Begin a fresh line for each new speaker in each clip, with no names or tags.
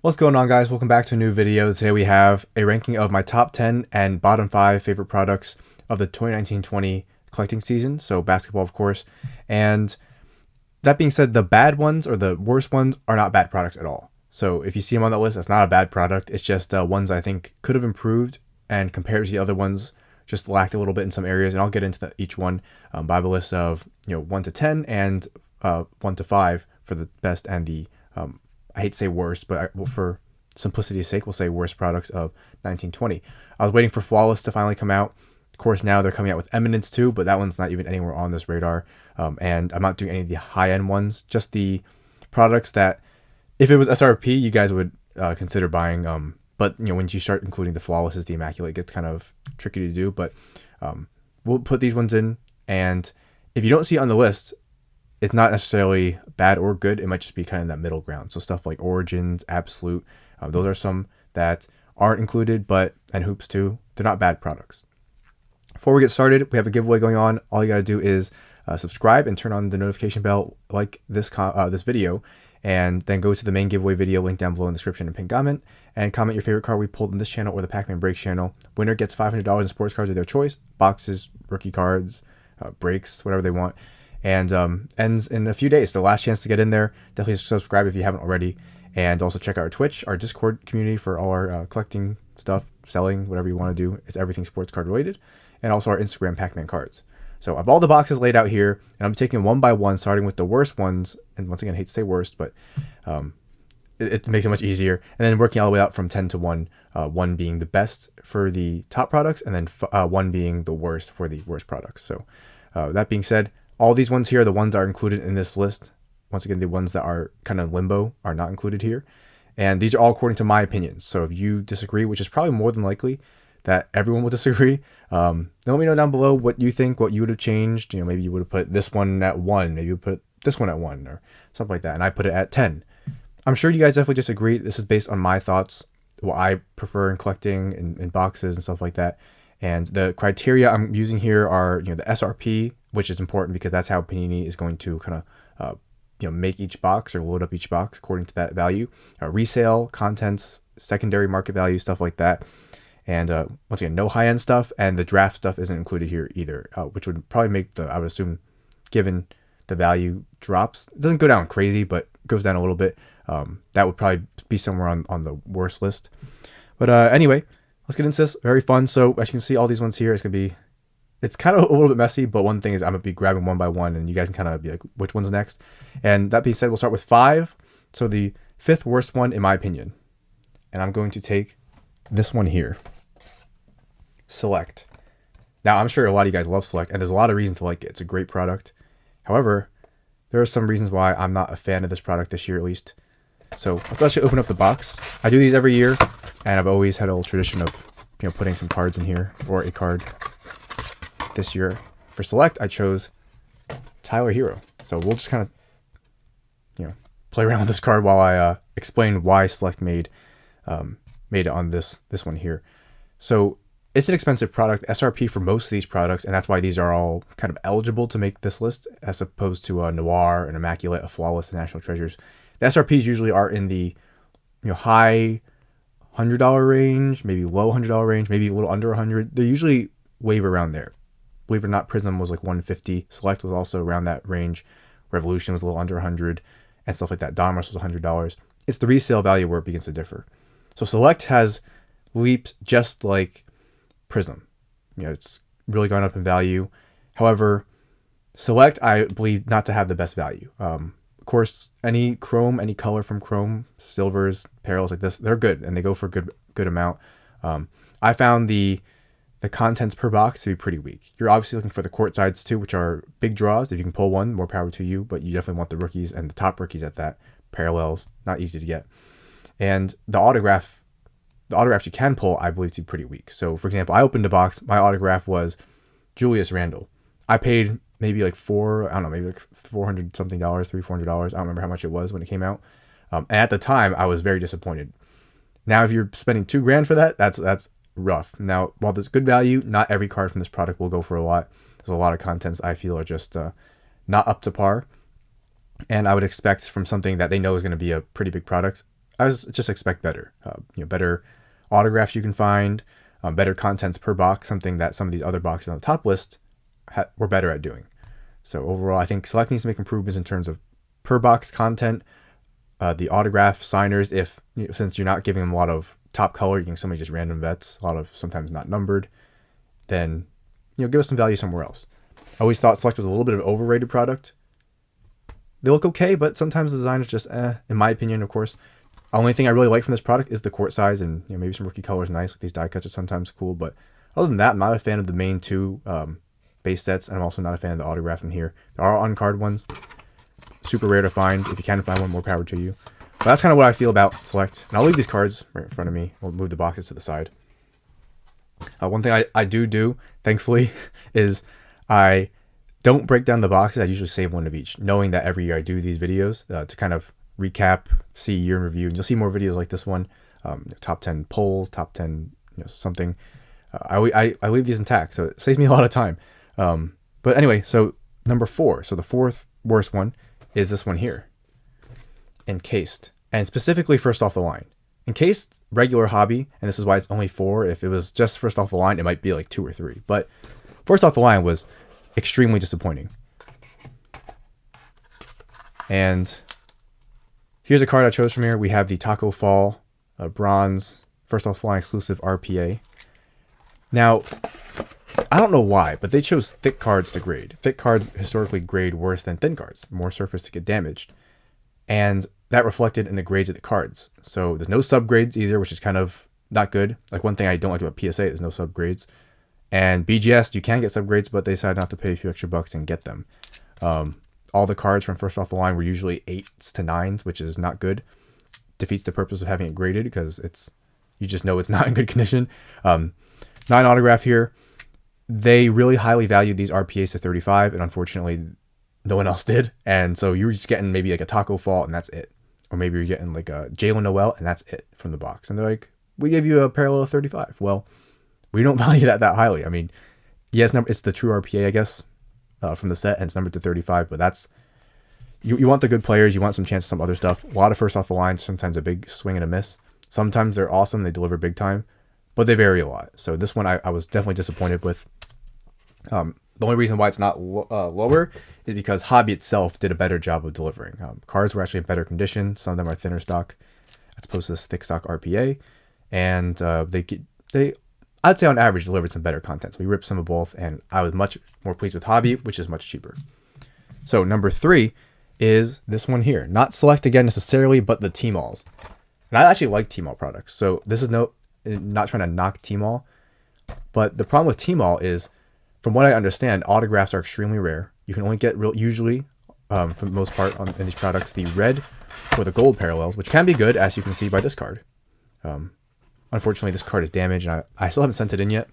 What's going on, guys? Welcome back to a new video. Today we have a ranking of my top 10 and bottom 5 favorite products of the 2019-20 collecting season, so basketball of course. And that being said, the bad ones or the worst ones are not bad products at all. So if you see them on that list, that's not a bad product. It's just ones I think could have improved, and compared to the other ones just lacked a little bit in some areas. And I'll get into each one by the list of 1 to 10 and 1 to 5 for the best and the I hate to say worst, but for simplicity's sake, we'll say worst products of 1920. I was waiting for Flawless to finally come out. Of course, now they're coming out with Eminence too, but that one's not even anywhere on this radar. And I'm not doing any of the high-end ones, just the products that, if it was SRP, you guys would consider buying. But when you start including the Flawlesses, the Immaculate, it gets kind of tricky to do. But we'll put these ones in, and if you don't see it on the list, it's not necessarily bad or good. It might just be kind of that middle ground. So stuff like Origins, Absolute, those are some that aren't included, and Hoops too. They're not bad products. Before we get started, we have a giveaway going on. All you got to do is subscribe and turn on the notification bell, like this video, and then go to the main giveaway video, link down below in the description and pinned comment, and comment your favorite card we pulled in this channel or the Pac-Man Breaks channel. Winner gets $500 in sports cards of their choice, boxes, rookie cards, breaks, whatever they want. And ends in a few days, so last chance to get in there. Definitely subscribe if you haven't already, and also check out our Twitch, our Discord community for all our collecting stuff, selling, whatever you want to do. It's everything sports card related, and also our Instagram Pac-Man cards. So I have all the boxes laid out here, and I'm taking one by one, starting with the worst ones. And once again, I hate to say worst, but it makes it much easier. And then working all the way out from 10 to 1, 1 being the best for the top products, and then 1 being the worst for the worst products. So that being said, all these ones here are the ones that are included in this list. Once again, the ones that are kind of limbo are not included here. And these are all according to my opinions. So if you disagree, which is probably more than likely that everyone will disagree, let me know down below what you think, what you would have changed. Maybe you would have put this one at 1, maybe you would put this one at 1 or something like that. And I put it at 10. I'm sure you guys definitely disagree. This is based on my thoughts, what I prefer in collecting in boxes and stuff like that. And the criteria I'm using here are, the SRP, which is important because that's how Panini is going to kind of, make each box or load up each box according to that value. Resale, contents, secondary market value, stuff like that. And once again, no high-end stuff, and the draft stuff isn't included here either, which would probably make I would assume, given the value drops, it doesn't go down crazy, but goes down a little bit. That would probably be somewhere on the worst list. But anyway, let's get into this. Very fun. So as you can see, all these ones here, it's kind of a little bit messy, but one thing is I'm going to be grabbing one by one, and you guys can kind of be like, which one's next? And that being said, we'll start with 5. So the 5th worst one, in my opinion. And I'm going to take this one here. Select. Now, I'm sure a lot of you guys love Select, and there's a lot of reasons to like it. It's a great product. However, there are some reasons why I'm not a fan of this product this year, at least. So let's actually open up the box. I do these every year, and I've always had a little tradition of, putting some cards in here, or a card. This year for Select, I chose Tyler Hero. So we'll just kind of, play around with this card while I explain why Select made it on this one here. So it's an expensive product, SRP for most of these products, and that's why these are all kind of eligible to make this list, as opposed to a Noir, an Immaculate, a Flawless, and National Treasures. The SRPs usually are in the high $100 range, maybe low $100 range, maybe a little under 100. They usually wave around there. Believe it or not, Prism was like 150. Select was also around that range. Revolution was a little under 100, and stuff like that. Dynamos was $100. It's the resale value where it begins to differ. So Select has leaped just like Prism. It's really gone up in value. However, Select, I believe, not to have the best value. Of course, any chrome, any color from chrome, silvers, parallels like this, they're good, and they go for a good amount. I found the contents per box to be pretty weak. You're obviously looking for the court sides too, which are big draws. If you can pull one, more power to you, but you definitely want the rookies and the top rookies at that. Parallels, not easy to get. And the autograph you can pull, I believe, to be pretty weak. So for example, I opened a box, my autograph was Julius Randle. I paid maybe like maybe like $400 something, $300-$400. I don't remember how much it was when it came out. And at the time I was very disappointed. Now, if you're spending $2,000 for that, that's rough. Now, while there's good value, not every card from this product will go for a lot. There's a lot of contents I feel are just not up to par, and I would expect from something that they know is going to be a pretty big product just expect better. Better autographs you can find, better contents per box, something that some of these other boxes on the top list were better at doing. So overall, I think Select needs to make improvements in terms of per box content, the autograph signers. Since you're not giving them a lot of top color, you can so many just random vets, a lot of sometimes not numbered, then give us some value somewhere else. I always thought Select was a little bit of an overrated product. They look okay, but sometimes the design is just in my opinion, of course. The only thing I really like from this product is the court size, and maybe some rookie colors nice. Like these die cuts are sometimes cool, but other than that, I'm not a fan of the main two base sets, and I'm also not a fan of the autograph in here. There are on-card ones. Super rare to find. If you can find one, more power to you. But that's kind of what I feel about Select. And I'll leave these cards right in front of me. We'll move the boxes to the side. One thing I do, thankfully, is I don't break down the boxes. I usually save one of each, knowing that every year I do these videos to kind of recap, see year in review. And you'll see more videos like this one, top 10 polls, top 10 something. I leave these intact, so it saves me a lot of time. But anyway, so number 4. So the fourth worst one is this one here. Encased. And specifically first off the line. Encased, regular hobby, and this is why it's only 4. If it was just first off the line, it might be like 2 or 3. But first off the line was extremely disappointing. And here's a card I chose from here. We have the Taco Fall bronze, first off the line exclusive RPA. Now, I don't know why, but they chose thick cards to grade. Thick cards historically grade worse than thin cards, more surface to get damaged. And that reflected in the grades of the cards. So there's no subgrades either, which is kind of not good. Like one thing I don't like about PSA, there's no subgrades. And BGS, you can get subgrades, but they decided not to pay a few extra bucks and get them. All the cards from first off the line were usually 8s to 9s, which is not good. Defeats the purpose of having it graded because you just know it's not in good condition. 9 autograph here. They really highly valued these RPAs to 35, and unfortunately, no one else did. And so you were just getting maybe like a Taco Fall, and that's it. Or maybe you're getting like a Jalen Noel, and that's it from the box. And they're like, we gave you a parallel of 35. Well, we don't value that highly. I mean, yes, it's the true RPA, I guess, from the set, and it's numbered to 35. But that's you want the good players. You want some chance of some other stuff. A lot of first off the line, sometimes a big swing and a miss. Sometimes they're awesome. They deliver big time, but they vary a lot. So this one I was definitely disappointed with. The only reason why it's not lower is because Hobby itself did a better job of delivering. Cards were actually in better condition. Some of them are thinner stock as opposed to this thick stock RPA. And they I'd say on average delivered some better content. So we ripped some of both, and I was much more pleased with Hobby, which is much cheaper. So number 3 is this one here. Not Select again necessarily, but the Tmalls. And I actually like Tmall products. So this is not trying to knock Tmall. But the problem with Tmall is, from what I understand, autographs are extremely rare. You can only get usually, for the most part, in these products, the red or the gold parallels, which can be good, as you can see by this card. Unfortunately, this card is damaged, and I still haven't sent it in yet.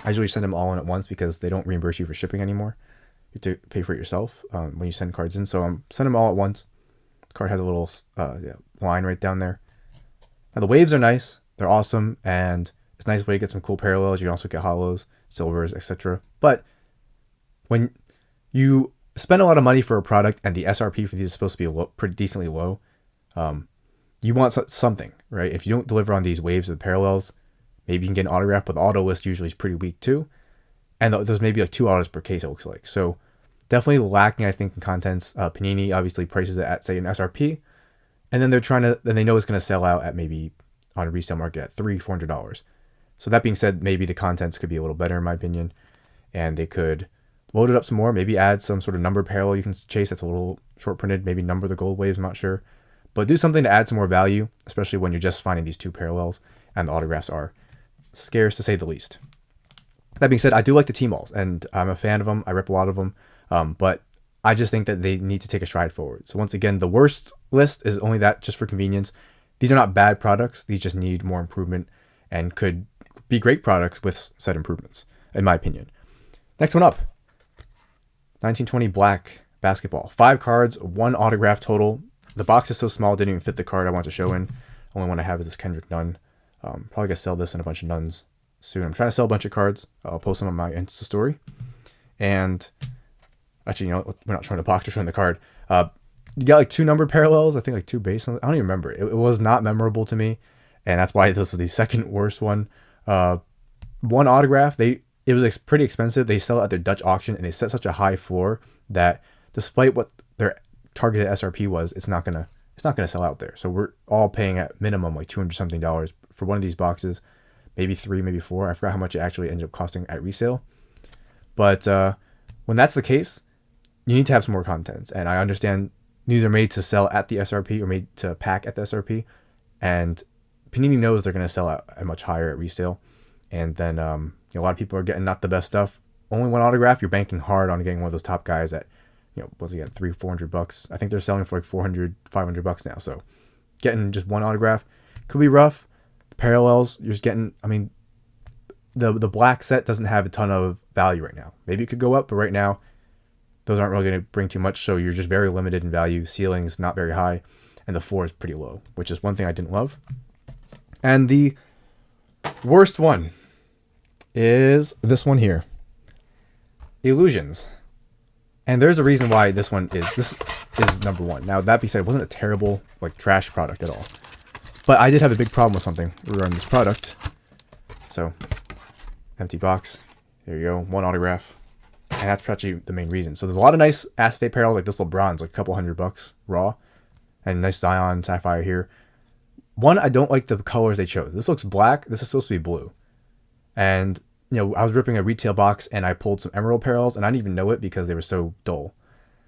I usually send them all in at once because they don't reimburse you for shipping anymore. You have to pay for it yourself when you send cards in. So I'm sending them all at once. The card has a little line right down there. Now the waves are nice. They're awesome, and it's a nice way to get some cool parallels. You can also get hollows, silvers, etc. But when you spend a lot of money for a product and the SRP for these is supposed to be pretty decently low, you want something, right? If you don't deliver on these waves of parallels, maybe you can get an autograph, but the auto list usually is pretty weak too. And there's maybe like 2 autos per case, it looks like. So definitely lacking, I think, in contents. Panini obviously prices it at, say, an SRP. And then they know it's going to sell out at maybe on a resale market at $300-$400. So that being said, maybe the contents could be a little better in my opinion. And they could load it up some more, maybe add some sort of number parallel you can chase that's a little short printed, maybe number the gold waves, I'm not sure. But do something to add some more value, especially when you're just finding these 2 parallels and the autographs are scarce to say the least. That being said, I do like the Tmalls, and I'm a fan of them. I rip a lot of them, but I just think that they need to take a stride forward. So once again, the worst list is only that just for convenience. These are not bad products. These just need more improvement and could be great products with said improvements, in my opinion. Next one up, 1920 black basketball. 5 cards, 1 autograph total. The box is so small, it didn't even fit the card I want to show in. Only one I have is this Kendrick Nunn. Probably gonna sell this and a bunch of Nunns soon. I'm trying to sell a bunch of cards. I'll post them on my Insta story. And actually, we're not showing the box, we're showing the card. You got like 2 numbered parallels, I think like 2 base. I don't even remember. It was not memorable to me, and that's why this is the second worst one. 1 autograph. It was pretty expensive. They sell it at their Dutch auction, and they set such a high floor that despite what their targeted SRP was, it's not gonna sell out there. So we're all paying at minimum like $200 something for one of these boxes, maybe 3, maybe 4. I forgot how much it actually ended up costing at resale. But when that's the case, you need to have some more contents, and I understand these are made to sell at the SRP or made to pack at the SRP, and Panini knows they're going to sell at much higher at resale, and then a lot of people are getting not the best stuff. Only 1 autograph, you're banking hard on getting one of those top guys at, what's he get, $300-400. I think they're selling for like $400-500 now. So getting just 1 autograph could be rough. The parallels, you're just getting. I mean, the black set doesn't have a ton of value right now. Maybe it could go up, but right now, those aren't really going to bring too much. So you're just very limited in value. Ceiling's not very high, and the floor is pretty low, which is one thing I didn't love. And the worst one is this one here, Illusions. And there's a reason why this is number 1. Now, that being said, it wasn't a terrible, like, trash product at all. But I did have a big problem with something regarding this product. So, empty box. There you go. 1 autograph. And that's actually the main reason. So there's a lot of nice acetate parallels, like this LeBron's, like a couple $100 raw. And nice Zion Sapphire here. One, I don't like the colors they chose. This looks black. This is supposed to be blue. And, I was ripping a retail box and I pulled some emerald parallels and I didn't even know it because they were so dull.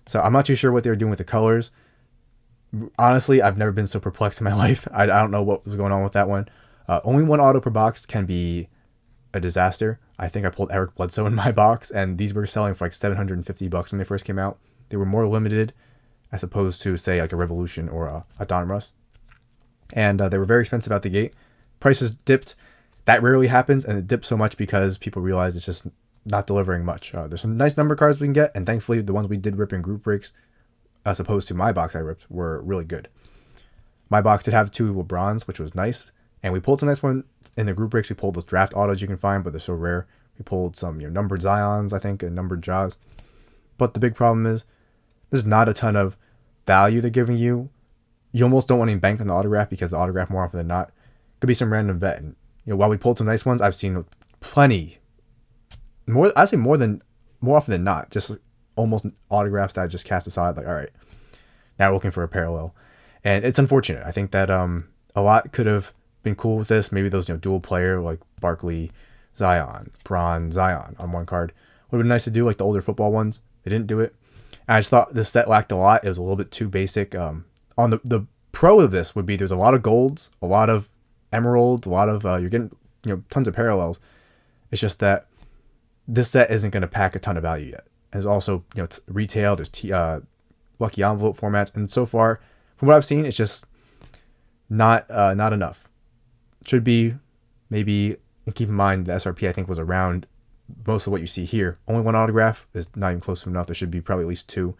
So I'm not too sure what they were doing with the colors. Honestly, I've never been so perplexed in my life. I don't know what was going on with that one. Only 1 auto per box can be a disaster. I think I pulled Eric Bledsoe in my box, and these were selling for like $750 when they first came out. They were more limited as opposed to, say, like a Revolution or a Donruss. And they were very expensive out the gate. Prices dipped. That rarely happens, and it dipped so much because people realized it's just not delivering much. There's some nice number cards we can get, and thankfully the ones we did rip in group breaks, as opposed to my box I ripped, were really good. My box did have 2 LeBrons, which was nice, and we pulled some nice ones in the group breaks. We pulled those draft autos you can find, but they're so rare. We pulled some numbered Zions, I think, and numbered Jaws. But the big problem is there's not a ton of value they're giving you. You almost don't want to bank on the autograph because the autograph, more often than not, could be some random vet. And while we pulled some nice ones, I've seen plenty, more often than not, just almost autographs that I just cast aside. Like, all right, now we're looking for a parallel, and it's unfortunate. I think that a lot could have been cool with this. Maybe those dual player like Barkley, Zion, Bron, Zion on 1 card would have been nice to do, like the older football ones. They didn't do it. And I just thought this set lacked a lot. It was a little bit too basic. On the pro of this would be there's a lot of golds, a lot of emeralds, a lot of you're getting tons of parallels. It's just that this set isn't going to pack a ton of value yet. There's also retail. There's lucky envelope formats, and so far from what I've seen, it's just not enough. Should be maybe, and keep in mind the SRP I think was around most of what you see here. Only 1 autograph is not even close to enough. There should be probably at least 2,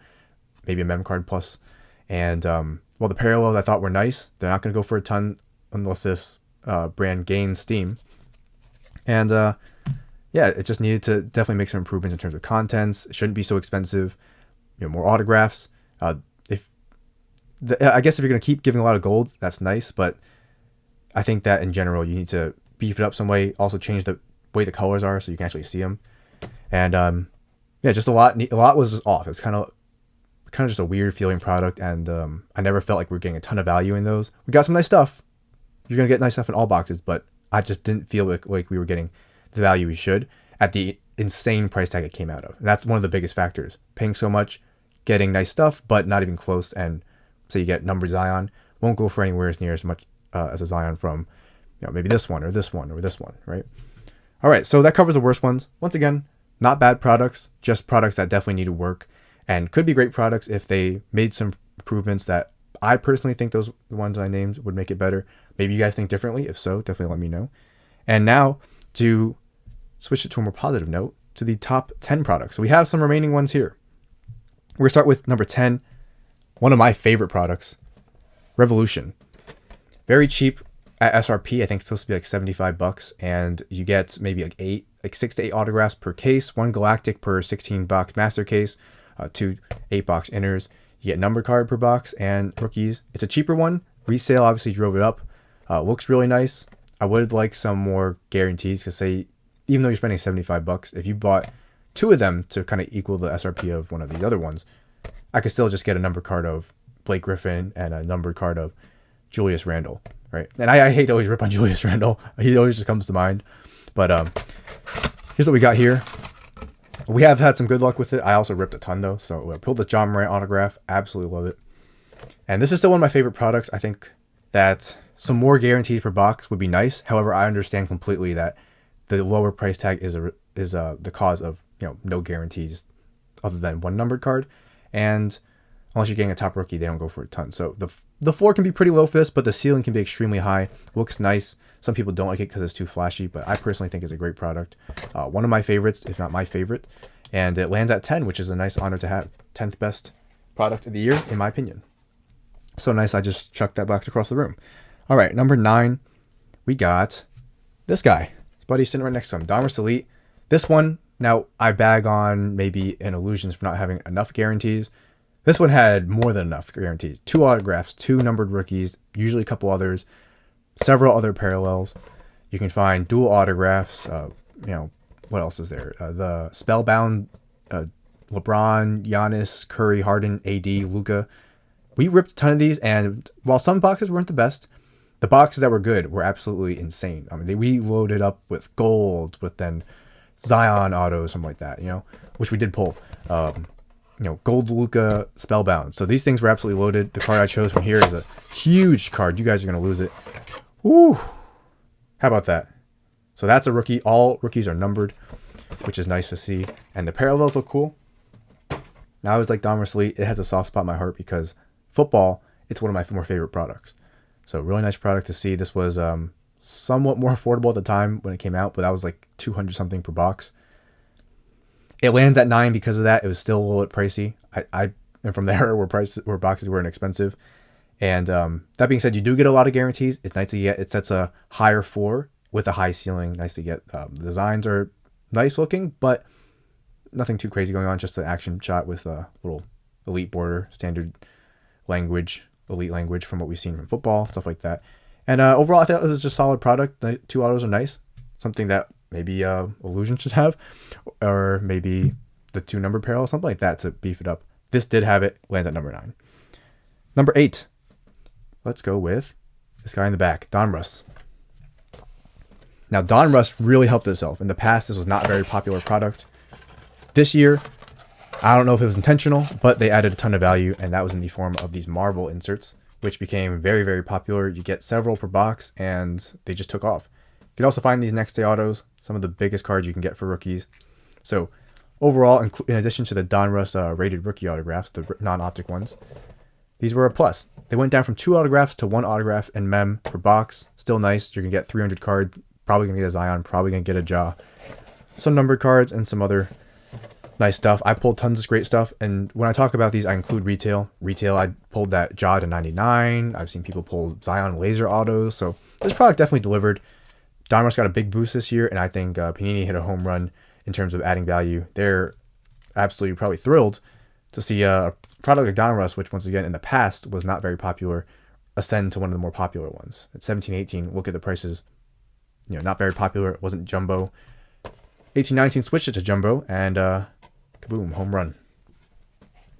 maybe a mem card plus. And while the parallels I thought were nice, they're not going to go for a ton unless this brand gains steam. And yeah, it just needed to definitely make some improvements in terms of contents. It shouldn't be so expensive. More autographs. I guess if you're going to keep giving a lot of gold, that's nice, but I think that in general you need to beef it up some way. Also change the way the colors are so you can actually see them. And yeah, just a lot was just off. It was kind of just a weird feeling product, and I never felt like we were getting a ton of value in those. We got some nice stuff. You're gonna get nice stuff in all boxes, but I just didn't feel like we were getting the value we should at the insane price tag it came out of. And that's one of the biggest factors. Paying so much, getting nice stuff, but not even close. And so you get numbered Zion, won't go for anywhere as near as much as a Zion from maybe this one or this one or this one, right? All right, so that covers the worst ones. Once again, not bad products, just products that definitely need to work, and could be great products if they made some improvements that I personally think those ones I named would make it better. Maybe you guys think differently. If so, definitely let me know. And now to switch it to a more positive note, to the top 10 products. So we have some remaining ones here. We're going to start with number 10, one of my favorite products, Revolution. Very cheap at SRP. I think it's supposed to be like $75, and you get maybe like 6 to 8 autographs per case, 1 galactic per 16 box master case, 2 8-box inners. You get numbered card per box and rookies. It's a cheaper one. Resale obviously drove it up. Looks really nice. I would like some more guarantees because say, even though you're spending $75, if you bought 2 of them to kind of equal the SRP of one of these other ones, I could still just get a numbered card of Blake Griffin and a numbered card of Julius Randle, right? And I hate to always rip on Julius Randle. He always just comes to mind. But here's what we got here. We have had some good luck with it. I also ripped a ton though. So I pulled the John Morant autograph. Absolutely love it. And this is still one of my favorite products. I think that some more guarantees per box would be nice. However, I understand completely that the lower price tag is the cause of no guarantees other than one numbered card. And unless you're getting a top rookie, they don't go for a ton. So the floor can be pretty low for this, but the ceiling can be extremely high. Looks nice. Some people don't like it because it's too flashy, but I personally think it's a great product. One of my favorites, if not my favorite. And it lands at 10, which is a nice honor to have. 10th best product of the year, in my opinion. So nice, I just chucked that box across the room. All right, number 9, we got this guy. His buddy's sitting right next to him, Donruss Elite. This one, now I bag on maybe an Illusions for not having enough guarantees. This one had more than enough guarantees. 2 autographs, 2 numbered rookies, usually a couple others, several other parallels. You can find dual autographs. What else is there? The Spellbound, LeBron, Giannis, Curry, Harden, AD, Luka. We ripped a ton of these, and while some boxes weren't the best, the boxes that were good were absolutely insane. I mean, we loaded up with gold, with then Zion autos, something like that, which we did pull. Gold Luka Spellbound. So these things were absolutely loaded. The card I chose from here is a huge card. You guys are going to lose it. Woo! How about that? So that's a rookie. All rookies are numbered, which is nice to see. And the parallels look cool. Now I was like Donruss Elite. It has a soft spot in my heart because football, it's one of my more favorite products. So really nice product to see. This was somewhat more affordable at the time when it came out, but that was like 200 something per box. It lands at 9 because of that. It was still a little bit pricey. And from there where boxes were inexpensive. And that being said, you do get a lot of guarantees. It's nice to get. It sets a higher floor with a high ceiling. Nice to get. The designs are nice looking, but nothing too crazy going on. Just an action shot with a little elite border, standard language, elite language from what we've seen from football, stuff like that. And overall, I thought it was just a solid product. The 2 autos are nice. Something that maybe Illusion should have, or maybe the 2 number parallel, something like that to beef it up. This did have it. Lands at number 9. Number 8. Let's go with this guy in the back, Donruss. Now, Donruss really helped itself. In the past, this was not a very popular product. This year, I don't know if it was intentional, but they added a ton of value, and that was in the form of these Marvel inserts, which became very, very popular. You get several per box, and they just took off. You can also find these next day autos, some of the biggest cards you can get for rookies. So overall, in addition to the Donruss rated rookie autographs, the non-optic ones, these were a plus. They went down from 2 autographs to 1 autograph and mem per box. Still nice. You're going to get 300 cards. Probably going to get a Zion. Probably going to get a Ja. Some numbered cards and some other nice stuff. I pulled tons of great stuff. And when I talk about these, I include retail. Retail, I pulled that Ja to 99. I've seen people pull Zion laser autos. So this product definitely delivered. Donruss got a big boost this year. And I think Panini hit a home run in terms of adding value. They're absolutely probably thrilled to see a product like Donruss, which once again in the past was not very popular, ascend to one of the more popular ones. At 17-18, look at the prices. Not very popular. It wasn't jumbo. 18-19 switched it to jumbo, and kaboom, home run.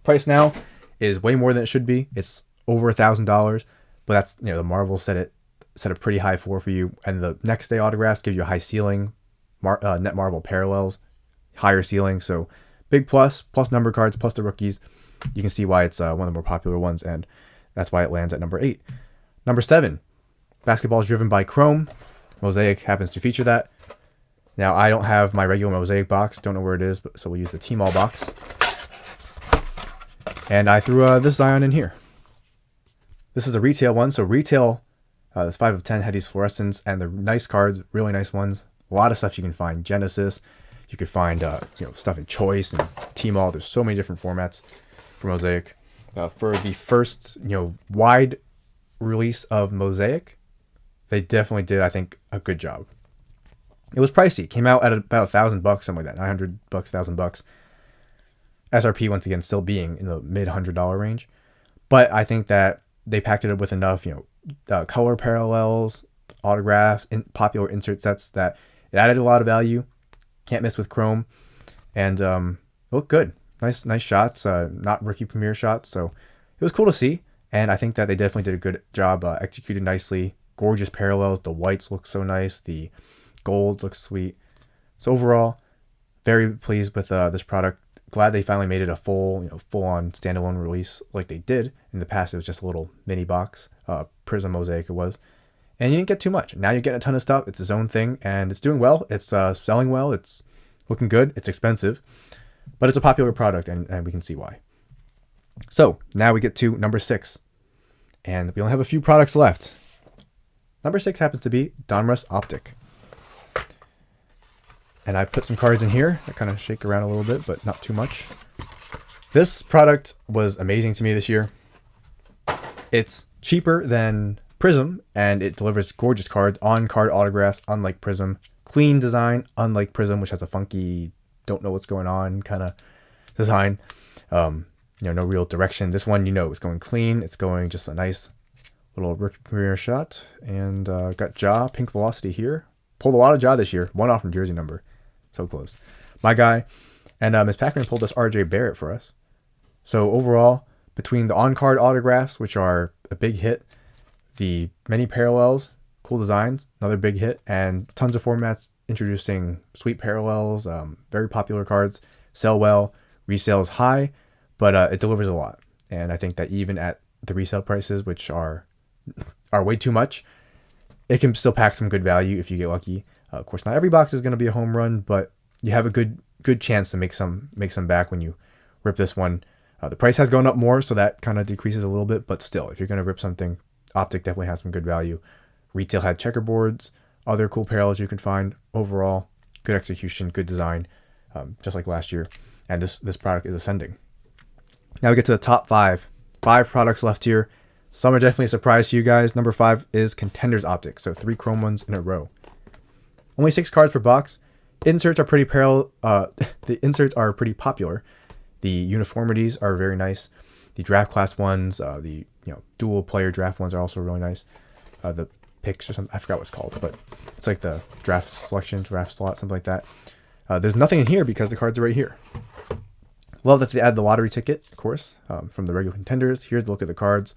Price now is way more than it should be. It's over $1,000, but that's the Marvel set a pretty high floor for you, and the next day autographs give you a high ceiling. Net Marvel parallels, higher ceiling. So big plus number cards, plus the rookies. You can see why it's one of the more popular ones, and that's why it lands at number 8. Number 7, basketball is driven by Chrome. Mosaic happens to feature that. Now, I don't have my regular Mosaic box. Don't know where it is, so we'll use the Tmalls box. And I threw this Zion in here. This is a retail one. So retail, this 5 of 10 had these fluorescents, and the nice cards, really nice ones. A lot of stuff you can find. Genesis. You could find stuff in Choice and Tmall. There's so many different formats for Mosaic. For the first wide release of Mosaic, they definitely did, I think, a good job. It was pricey. Came out at about $1,000, something like that, $900, $1,000. SRP once again still being in the mid $100 range. But I think that they packed it up with enough, color parallels, autographs, popular insert sets that it added a lot of value. Can't miss with Chrome, and looked good. Nice shots. Not rookie premiere shots, so it was cool to see. And I think that they definitely did a good job, executed nicely. Gorgeous parallels. The whites look so nice. The golds look sweet. So overall, very pleased with this product. Glad they finally made it a full-on standalone release like they did. In the past, it was just a little mini box, Prism Mosaic it was. And you didn't get too much. Now you're getting a ton of stuff. It's its own thing, and it's doing well. It's selling well. It's looking good. It's expensive, but it's a popular product, and we can see why. So now we get to number 6, and we only have a few products left. Number 6 happens to be Donruss Optic. And I put some cards in here that kind of shake around a little bit, but not too much. This product was amazing to me this year. It's cheaper than Prism, and it delivers gorgeous cards, on-card autographs, unlike Prism. Clean design, unlike Prism, which has a funky, don't know what's going on kind of design. No real direction. This one, it's going clean. It's going just a nice little rookie premiere shot. And got Ja, Pink Velocity here. Pulled a lot of Ja this year. One off from jersey number. So close. My guy. And Ms. Pac-Man pulled this RJ Barrett for us. So overall, between the on-card autographs, which are a big hit, the many parallels, cool designs, another big hit, and tons of formats introducing sweet parallels, very popular cards, sell well, resale is high, but it delivers a lot. And I think that even at the resale prices, which are way too much, it can still pack some good value if you get lucky. Of course, not every box is going to be a home run, but you have a good chance to make some back when you rip this one. The price has gone up more, so that kind of decreases a little bit, but still, if you're going to rip something, Optic definitely has some good value. Retail had checkerboards, other cool parallels you can find. Overall, good execution, good design, just like last year. And this product is ascending. Now we get to the top 5. 5 products left here. Some are definitely a surprise to you guys. Number 5 is Contenders Optic, so 3 chrome ones in a row. Only 6 cards per box. Inserts are pretty the inserts are pretty popular. The uniformities are very nice. The draft class ones, the dual player draft ones are also really nice. The picks or something, I forgot what it's called, but it's like the draft selection, draft slot, something like that. There's nothing in here because the cards are right here. Love that they add the lottery ticket, of course, from the regular Contenders. Here's the look at the cards.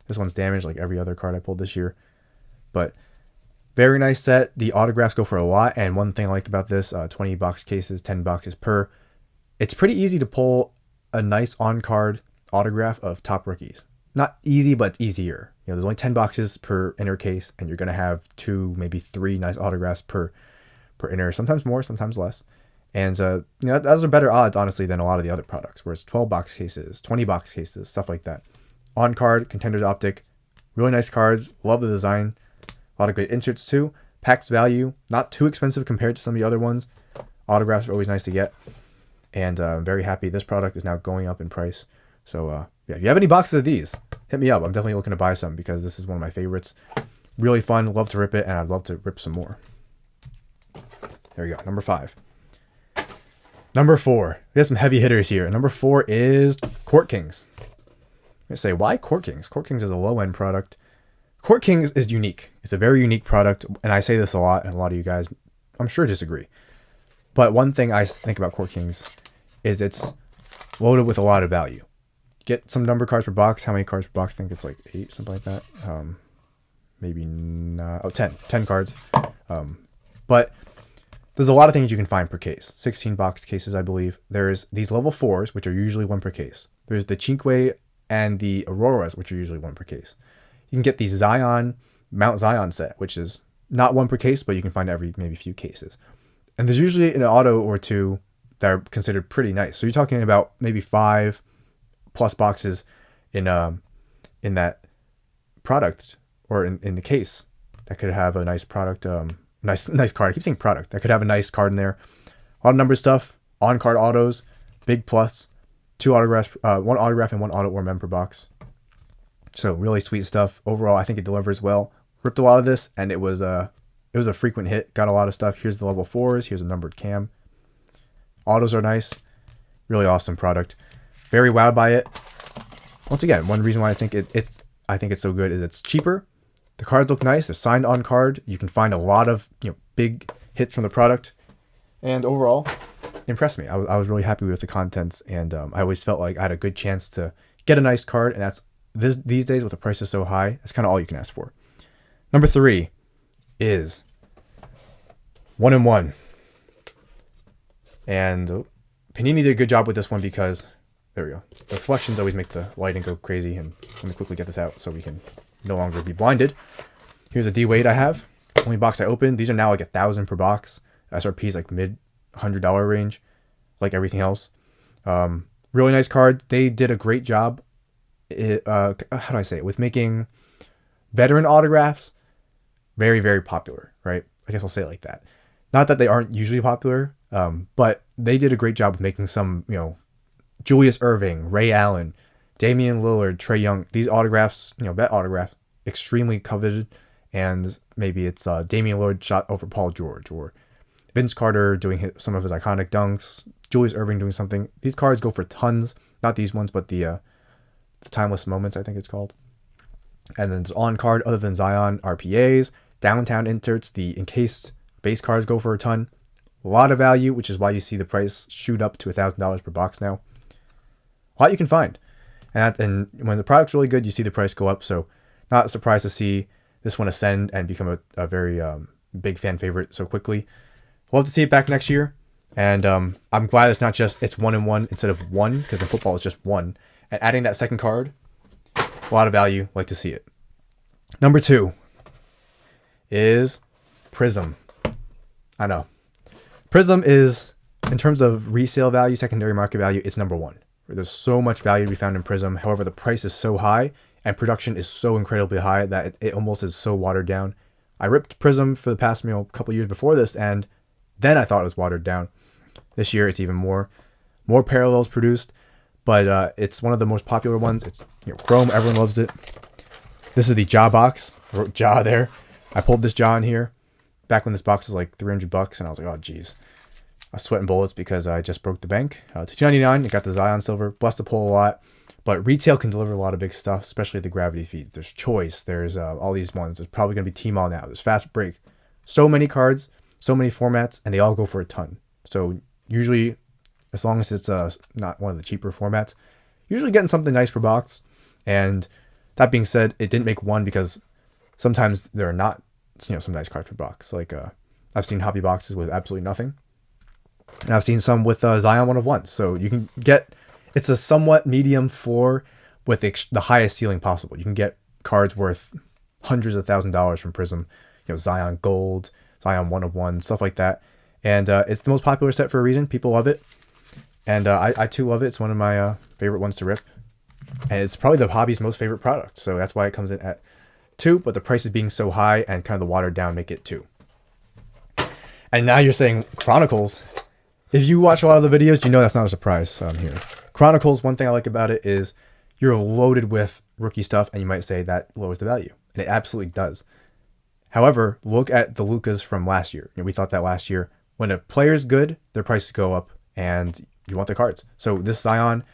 This one's damaged like every other card I pulled this year, but very nice set. The autographs go for a lot, and one thing I like about this, 20 box cases, 10 boxes per. It's pretty easy to pull a nice on-card autograph of top rookies. Not easy, but it's easier. There's only 10 boxes per inner case, and you're going to have 2, maybe 3 nice autographs per inner, sometimes more, sometimes less. And, those are better odds, honestly, than a lot of the other products, where it's 12 box cases, 20 box cases, stuff like that. On-card, Contenders Optic, really nice cards. Love the design. A lot of good inserts, too. Packs value, not too expensive compared to some of the other ones. Autographs are always nice to get. And I'm very happy this product is now going up in price. So, if you have any boxes of these, hit me up. I'm definitely looking to buy some because this is one of my favorites. Really fun. Love to rip it, and I'd love to rip some more. There you go. Number 5. Number 4. We have some heavy hitters here. Number 4 is Court Kings. I'm going to say, why Court Kings? Court Kings is a low-end product. Court Kings is unique. It's a very unique product, and I say this a lot, and a lot of you guys, I'm sure, disagree. But one thing I think about Court Kings is it's loaded with a lot of value. Get some number cards per box. How many cards per box? I think it's like 8, something like that. Maybe not. 10 cards. But there's a lot of things you can find per case. 16 box cases, I believe. There's these level 4s, which are usually 1 per case. There's the Chinque and the Auroras, which are usually 1 per case. You can get the Mount Zion set, which is not 1 per case, but you can find every maybe few cases. And there's usually an auto or 2 that are considered pretty nice. So you're talking about maybe 5+ boxes in that product or in the case that could have a nice product, nice card. I keep saying product. That could have a nice card in there. A lot of number stuff, on-card autos, big plus, 2 autographs, 1 autograph and 1 auto or member box. So really sweet stuff. Overall, I think it delivers well. Ripped a lot of this, and it was a frequent hit. Got a lot of stuff. Here's the level 4s. Here's a numbered cam. Autos are nice. Really awesome product. Very wowed by it. Once again, one reason why I think it's so good is it's cheaper. The cards look nice. They're signed on card. You can find a lot of big hits from the product, and overall, impressed me. I was really happy with the contents, and I always felt like I had a good chance to get a nice card, and that's these days with the prices so high, that's kind of all you can ask for. Number 3 is 1-in-1, and Panini did a good job with this one because there we go. The reflections always make the lighting go crazy, and let me quickly get this out so we can no longer be blinded. Here's a D-Wade I have. Only box I opened. These are now like $1,000 per box. SRP is like mid $100 range, like everything else. Really nice card. They did a great job. How do I say it? With making veteran autographs very, very popular, right? I guess I'll say it like that. Not that they aren't usually popular, but they did a great job with making some, Julius Erving, Ray Allen, Damian Lillard, Trae Young. These autographs, vet autographs, extremely coveted. And maybe it's Damian Lillard shot over Paul George, or Vince Carter doing some of his iconic dunks, Julius Erving doing something. These cards go for tons. Not these ones, but the Timeless Moments, I think it's called. And then it's on card, other than Zion, RPAs, downtown inserts, the encased base cards go for a ton. A lot of value, which is why you see the price shoot up to $1,000 per box now. A lot you can find. And when the product's really good, you see the price go up. So not surprised to see this one ascend and become a very big fan favorite so quickly. We'll have to see it back next year. And I'm glad it's 1-in-1 instead of 1, because in football it's just 1. And adding that second card, a lot of value. Like to see it. Number 2 is Prism. I know. Prism is, in terms of resale value, secondary market value, it's number 1. There's so much value to be found in Prism. However, the price is so high and production is so incredibly high that it almost is so watered down. I ripped Prism for the past couple years before this, and then I thought it was watered down. This year, it's even more parallels produced, but it's one of the most popular ones. It's Chrome, everyone loves it. This is the Ja box. I wrote Ja there. I pulled this Ja in here back when this box was like $300, and I was like, oh geez. I was sweating bullets because I just broke the bank. To $2.99, it got the Zion silver. Blessed to pull a lot. But retail can deliver a lot of big stuff, especially the gravity feeds. There's Choice. There's all these ones. There's probably going to be Tmalls now. There's Fast Break. So many cards, so many formats, and they all go for a ton. So usually, as long as it's not one of the cheaper formats, usually getting something nice per box. And that being said, it didn't make one because sometimes there are not some nice cards per box. Like I've seen hobby boxes with absolutely nothing. And I've seen some with Zion 1-of-1. So you can get, it's a somewhat medium floor with the highest ceiling possible. You can get cards worth hundreds of $1,000s from Prism. Zion Gold, Zion 1-of-1, stuff like that. And it's the most popular set for a reason. People love it. And I too love it. It's one of my favorite ones to rip. And it's probably the hobby's most favorite product. So that's why it comes in at 2. But the prices being so high and kind of the watered down make it 2. And now you're saying Chronicles. If you watch a lot of the videos, that's not a surprise here. Chronicles, one thing I like about it is you're loaded with rookie stuff, and you might say that lowers the value. And it absolutely does. However, look at the Lucas from last year. We thought that last year. When a player's good, their prices go up, and you want their cards. So this Zion,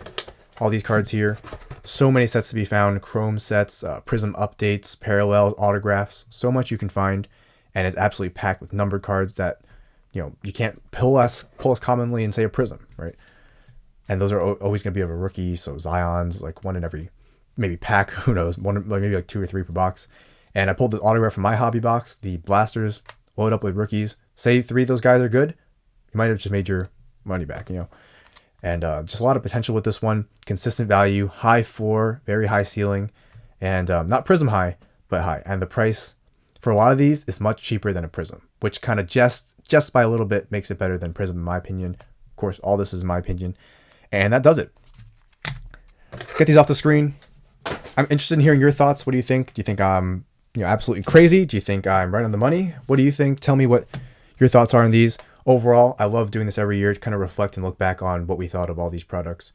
all these cards here, so many sets to be found. Chrome sets, Prism updates, parallels, autographs. So much you can find, and it's absolutely packed with numbered cards that you can't pull as commonly in, say, a Prism, right? And those are always going to be of a rookie. So Zion's like one in every maybe pack, who knows, maybe like 2 or 3 per box. And I pulled this autograph from my hobby box. The blasters load up with rookies. Say 3 of those guys are good, you might have just made your money back, And just a lot of potential with this one. Consistent value, high floor, very high ceiling, and not Prism high, but high. And the price for a lot of these is much cheaper than a Prism, which kind of just by a little bit makes it better than Prism in my opinion. Of course, all this is my opinion, and that does it. Get these off the screen. I'm interested in hearing your thoughts. What do you think? Do you think I'm absolutely crazy? Do you think I'm right on the money? What do you think? Tell me what your thoughts are on these. Overall, I love doing this every year to kind of reflect and look back on what we thought of all these products.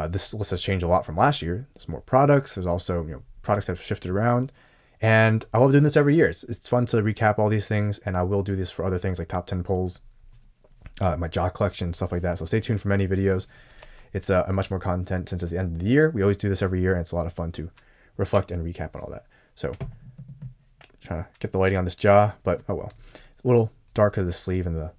This list has changed a lot from last year. There's more products. There's also products that have shifted around. And I love doing this every year. It's fun to recap all these things, and I will do this for other things like top 10 polls, my jaw collection, stuff like that. So stay tuned for many videos. it's a much more content since it's the end of the year. We always do this every year, and it's a lot of fun to reflect and recap and all that. So trying to get the lighting on this jaw, but oh well. A little dark of the sleeve and the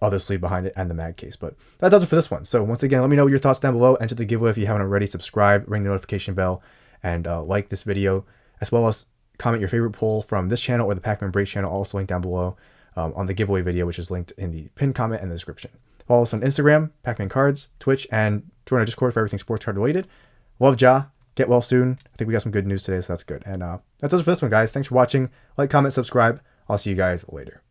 other sleeve behind it and the mag case, but that does it for this one. So once again, let me know your thoughts down below. Enter the giveaway if you haven't already. Subscribe, ring the notification bell, and like this video, as well as comment your favorite pull from this channel or the Pac-Man Break channel, also linked down below on the giveaway video, which is linked in the pinned comment and the description. Follow us on Instagram, Pac-Man Cards, Twitch, and join our Discord for everything sports card related. Love Ja. Get well soon. I think we got some good news today, so that's good. And that does it for this one, guys. Thanks for watching. Like, comment, subscribe. I'll see you guys later.